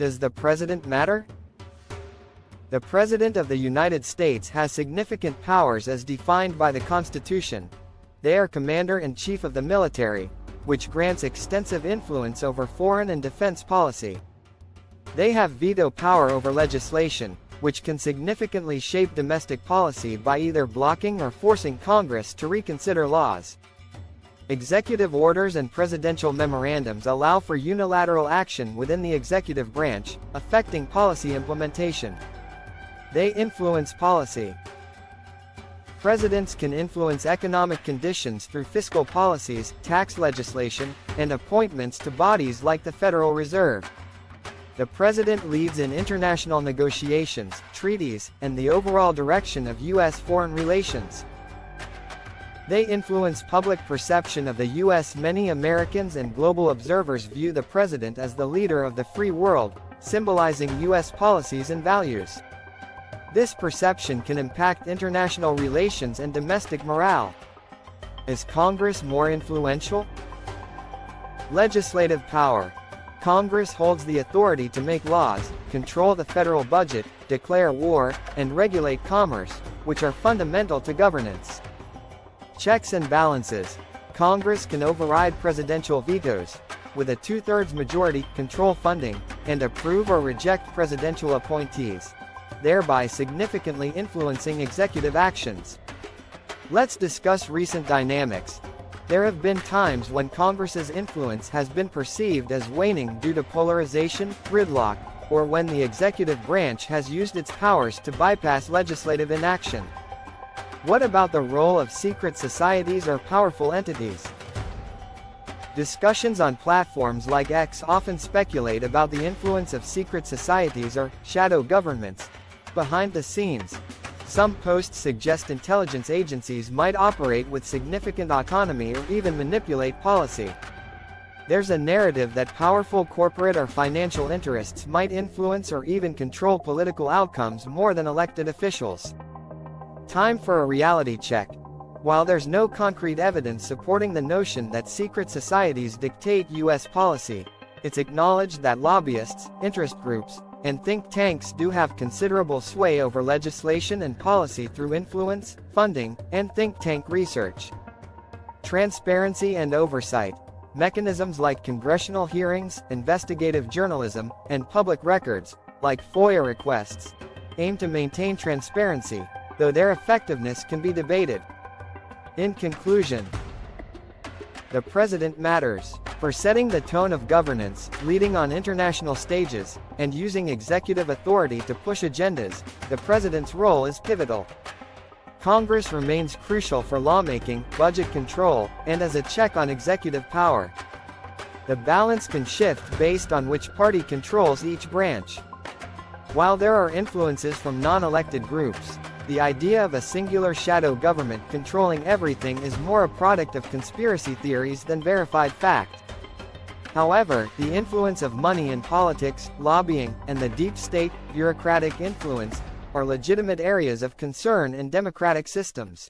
Does the president matter? The President of the United States has significant powers as defined by the Constitution. They are Commander-in-Chief of the military, which grants extensive influence over foreign and defense policy. They have veto power over legislation, which can significantly shape domestic policy by either blocking or forcing Congress to reconsider laws. Executive orders and presidential memorandums allow for unilateral action within the executive branch, affecting policy implementation. They influence policy. Presidents can influence economic conditions through fiscal policies, tax legislation, and appointments to bodies like the Federal Reserve. The president leads in international negotiations, treaties, and the overall direction of U.S. foreign relations. They influence public perception of the U.S. Many Americans and global observers view the president as the leader of the free world, symbolizing U.S. policies and values. This perception can impact international relations and domestic morale. Is Congress more influential? Legislative power. Congress holds the authority to make laws, control the federal budget, declare war, and regulate commerce, which are fundamental to governance. Checks and balances. Congress can override presidential vetoes, with a two-thirds majority, control funding, and approve or reject presidential appointees, thereby significantly influencing executive actions. Let's discuss recent dynamics. There have been times when Congress's influence has been perceived as waning due to polarization, gridlock, or when the executive branch has used its powers to bypass legislative inaction. What about the role of secret societies or powerful entities? Discussions on platforms like X often speculate about the influence of secret societies or shadow governments behind the scenes. Some posts suggest intelligence agencies might operate with significant autonomy or even manipulate policy. There's a narrative that powerful corporate or financial interests might influence or even control political outcomes more than elected officials. Time for a reality check. While there's no concrete evidence supporting the notion that secret societies dictate U.S. policy, it's acknowledged that lobbyists, interest groups, and think tanks do have considerable sway over legislation and policy through influence, funding, and think tank research. Transparency and oversight. Mechanisms like congressional hearings, investigative journalism, and public records, like FOIA requests, aim to maintain transparency, though their effectiveness can be debated. In conclusion, the president matters. For setting the tone of governance, leading on international stages, and using executive authority to push agendas, the president's role is pivotal. Congress remains crucial for lawmaking, budget control, and as a check on executive power. The balance can shift based on which party controls each branch. While there are influences from non-elected groups, the idea of a singular shadow government controlling everything is more a product of conspiracy theories than verified fact. However, the influence of money in politics, lobbying, and the deep state, bureaucratic influence, are legitimate areas of concern in democratic systems.